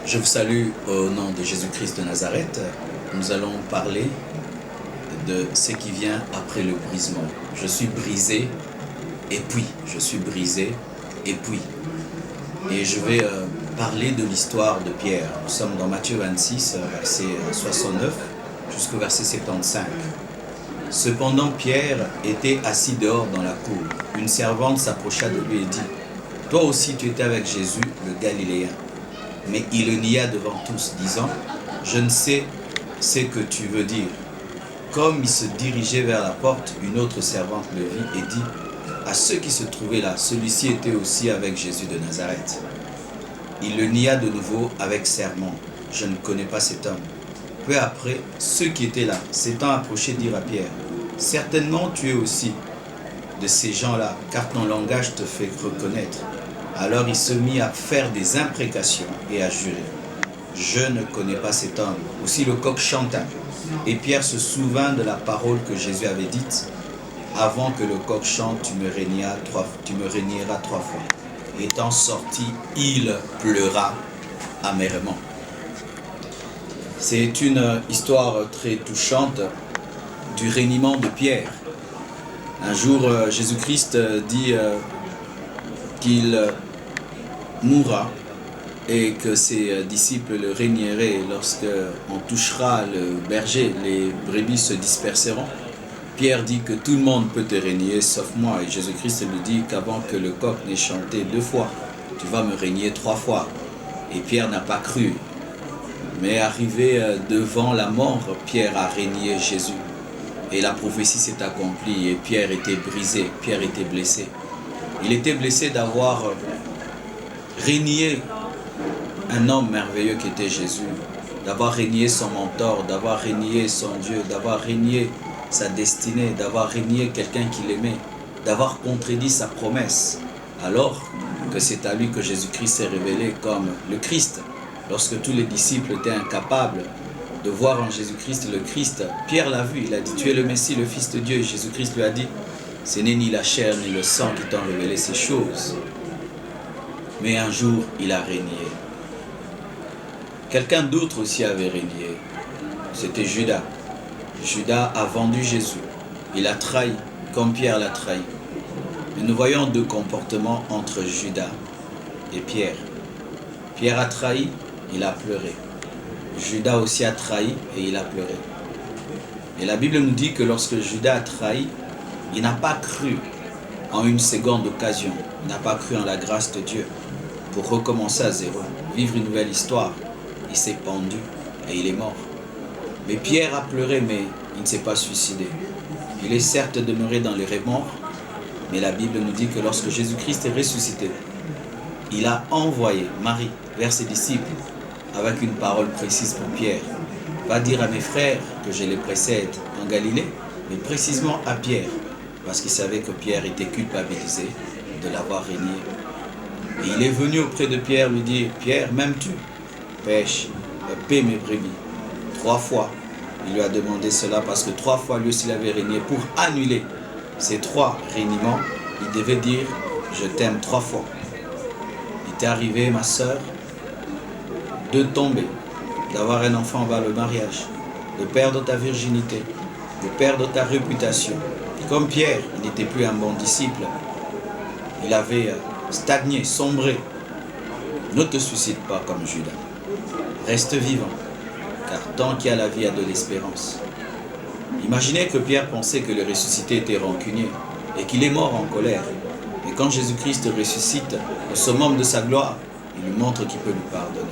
Je vous salue au nom de Jésus-Christ de Nazareth. Nous allons parler de ce qui vient après le brisement. Je suis brisé et puis, je suis brisé et puis. Et je vais parler de l'histoire de Pierre. Nous sommes dans Matthieu 26, verset 69 jusqu'au verset 75. Cependant, Pierre était assis dehors dans la cour. Une servante s'approcha de lui et dit : « Toi aussi tu étais avec Jésus, le Galiléen. » Mais il le nia devant tous, disant : « Je ne sais ce que tu veux dire. » Comme il se dirigeait vers la porte, une autre servante le vit et dit à ceux qui se trouvaient là : « Celui-ci était aussi avec Jésus de Nazareth. » Il le nia de nouveau avec serment : « Je ne connais pas cet homme. » Peu après, ceux qui étaient là, s'étant approchés, dirent à Pierre : « Certainement tu es aussi de ces gens-là, car ton langage te fait reconnaître. » Alors il se mit à faire des imprécations et à jurer : « Je ne connais pas cet homme. » Aussi le coq chanta. Et Pierre se souvint de la parole que Jésus avait dite : « Avant que le coq chante, tu me régneras 3 fois. » Étant sorti, il pleura amèrement. C'est une histoire très touchante du reniement de Pierre. Un jour, Jésus-Christ dit qu'il mourra et que ses disciples le renieraient. Lorsqu'on touchera le berger, les brebis se disperseront. Pierre dit que tout le monde peut te renier sauf moi. Et Jésus-Christ lui dit qu'avant que le coq n'ait chanté 2 fois, tu vas me renier 3 fois. Et Pierre n'a pas cru. Mais arrivé devant la mort, Pierre a renié Jésus. Et la prophétie s'est accomplie et Pierre était brisé, Pierre était blessé. Il était blessé d'avoir renié un homme merveilleux qui était Jésus, d'avoir renié son mentor, d'avoir renié son Dieu, d'avoir renié sa destinée, d'avoir renié quelqu'un qu'il aimait, d'avoir contredit sa promesse, alors que c'est à lui que Jésus-Christ s'est révélé comme le Christ. Lorsque tous les disciples étaient incapables de voir en Jésus-Christ le Christ, Pierre l'a vu, il a dit : « Tu es le Messie, le Fils de Dieu. » Et Jésus-Christ lui a dit : « Ce n'est ni la chair ni le sang qui t'ont révélé ces choses. » Mais un jour, il a régné. Quelqu'un d'autre aussi avait régné. C'était Judas. Judas a vendu Jésus. Il a trahi, comme Pierre l'a trahi. Et nous voyons 2 comportements entre Judas et Pierre. Pierre a trahi, il a pleuré. Judas aussi a trahi et il a pleuré. Et la Bible nous dit que lorsque Judas a trahi, il n'a pas cru en une seconde occasion. Il n'a pas cru en la grâce de Dieu pour recommencer à zéro, vivre une nouvelle histoire. Il s'est pendu et il est mort. Mais Pierre a pleuré, mais il ne s'est pas suicidé. Il est certes demeuré dans les remords, mais la Bible nous dit que lorsque Jésus-Christ est ressuscité, il a envoyé Marie vers ses disciples avec une parole précise pour Pierre. Va dire à mes frères que je les précède en Galilée, mais précisément à Pierre, parce qu'il savait que Pierre était culpabilisé de l'avoir régné. Et il est venu auprès de Pierre lui dire : « Pierre, m'aimes-tu ? Pêche, paie mes brebis. » 3 fois, il lui a demandé cela parce que 3 fois lui aussi il avait régné. Pour annuler ces 3 régnements, il devait dire : « Je t'aime 3 fois. » Il t'est arrivé, ma sœur, de tomber, d'avoir un enfant avant le mariage, de perdre ta virginité, de perdre ta réputation. Comme Pierre, il n'était plus un bon disciple. Il avait stagné, sombré. Ne te suicide pas comme Judas. Reste vivant, car tant qu'il y a la vie, il y a de l'espérance. Imaginez que Pierre pensait que le ressuscité était rancunier et qu'il est mort en colère. Et quand Jésus-Christ ressuscite au summum de sa gloire, il lui montre qu'il peut lui pardonner.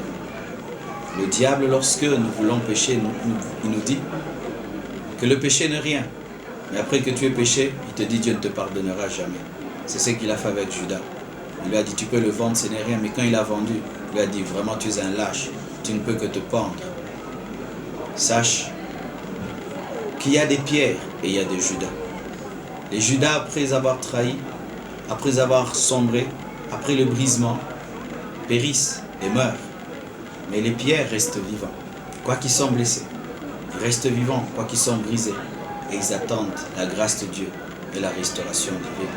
Le diable, lorsque nous voulons pécher, il nous dit que le péché n'est rien. Mais après que tu aies péché, il te dit : Dieu ne te pardonnera jamais. C'est ce qu'il a fait avec Judas. Il lui a dit : tu peux le vendre, ce n'est rien. Mais quand il a vendu, il lui a dit : vraiment tu es un lâche, tu ne peux que te pendre. Sache qu'il y a des pierres et il y a des Judas. Les Judas, après avoir trahi, après avoir sombré, après le brisement, périssent et meurent. Mais les pierres restent vivants, quoi qu'ils soient blessés. Ils restent vivants, quoi qu'ils soient brisés. Et ils attendent la grâce de Dieu et la restauration divine.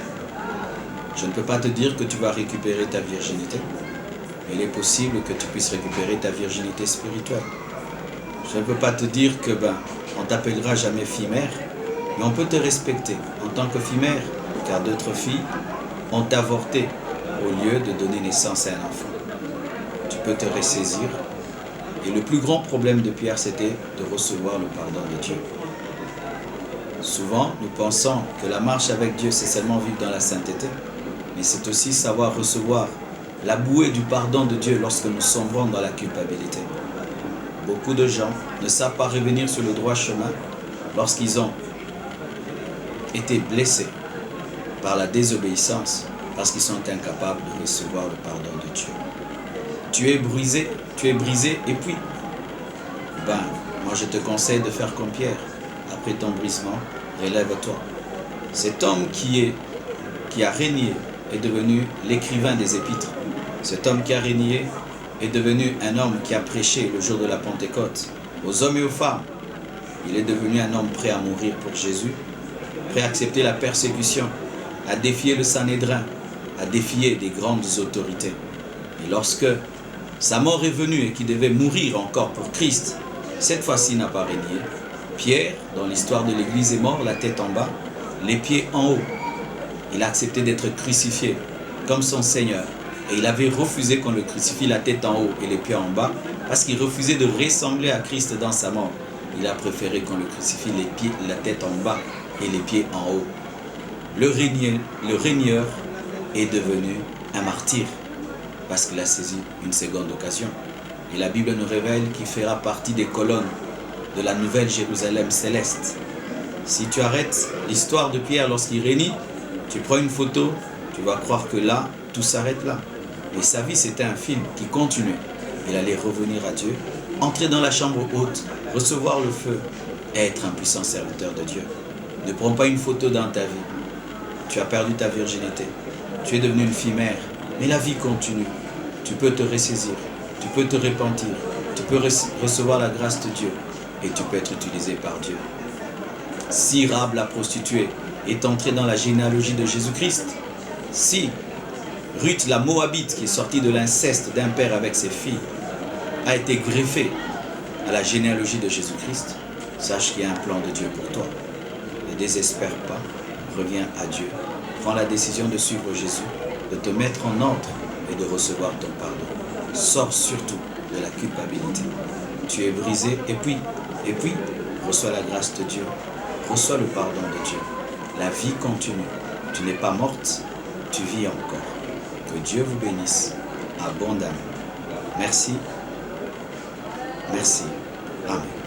Je ne peux pas te dire que tu vas récupérer ta virginité. il est possible que tu puisses récupérer ta virginité spirituelle. Je ne peux pas te dire que on t'appellera jamais fille-mère, mais on peut te respecter en tant que fille-mère, car d'autres filles ont avorté au lieu de donner naissance à un enfant. Tu peux te ressaisir. Et le plus grand problème de Pierre, c'était de recevoir le pardon de Dieu. Souvent, nous pensons que la marche avec Dieu, c'est seulement vivre dans la sainteté, mais c'est aussi savoir recevoir la bouée du pardon de Dieu lorsque nous sombrons dans la culpabilité. Beaucoup de gens ne savent pas revenir sur le droit chemin lorsqu'ils ont été blessés par la désobéissance, parce qu'ils sont incapables de recevoir le pardon de Dieu. Tu es brisé, et puis, moi je te conseille de faire comme Pierre. Après ton brisement, relève-toi. Cet homme qui a régné est devenu l'écrivain des épîtres. Cet homme qui a régné est devenu un homme qui a prêché le jour de la Pentecôte aux hommes et aux femmes. Il est devenu un homme prêt à mourir pour Jésus, prêt à accepter la persécution, à défier le Sanhédrin, à défier des grandes autorités. Et lorsque sa mort est venue et qu'il devait mourir encore pour Christ, cette fois-ci n'a pas régné. Pierre, dans l'histoire de l'Église, est mort, la tête en bas, les pieds en haut. Il a accepté d'être crucifié comme son Seigneur. Et il avait refusé qu'on le crucifie la tête en haut et les pieds en bas, parce qu'il refusait de ressembler à Christ dans sa mort. Il a préféré qu'on le crucifie la tête en bas et les pieds en haut. Le régneur est devenu un martyr, parce qu'il a saisi une seconde occasion. Et la Bible nous révèle qu'il fera partie des colonnes de la nouvelle Jérusalem céleste. Si tu arrêtes l'histoire de Pierre lorsqu'il régnit, tu prends une photo, tu vas croire que là, tout s'arrête là. Mais sa vie, c'était un film qui continuait. Il allait revenir à Dieu, entrer dans la chambre haute, recevoir le feu et être un puissant serviteur de Dieu. Ne prends pas une photo dans ta vie. Tu as perdu ta virginité. Tu es devenu une fille-mère. Mais la vie continue. Tu peux te ressaisir. Tu peux te repentir. Tu peux recevoir la grâce de Dieu. Et tu peux être utilisé par Dieu. Si Rahab la prostituée est entrée dans la généalogie de Jésus-Christ, si Ruth la Moabite, qui est sortie de l'inceste d'un père avec ses filles, a été greffée à la généalogie de Jésus-Christ, sache qu'il y a un plan de Dieu pour toi. Ne désespère pas, reviens à Dieu. Prends la décision de suivre Jésus, de te mettre en ordre et de recevoir ton pardon. Sors surtout de la culpabilité. Tu es brisé et puis, reçois la grâce de Dieu. Reçois le pardon de Dieu. La vie continue. Tu n'es pas morte, tu vis encore. Que Dieu vous bénisse abondamment. Merci. Merci. Amen.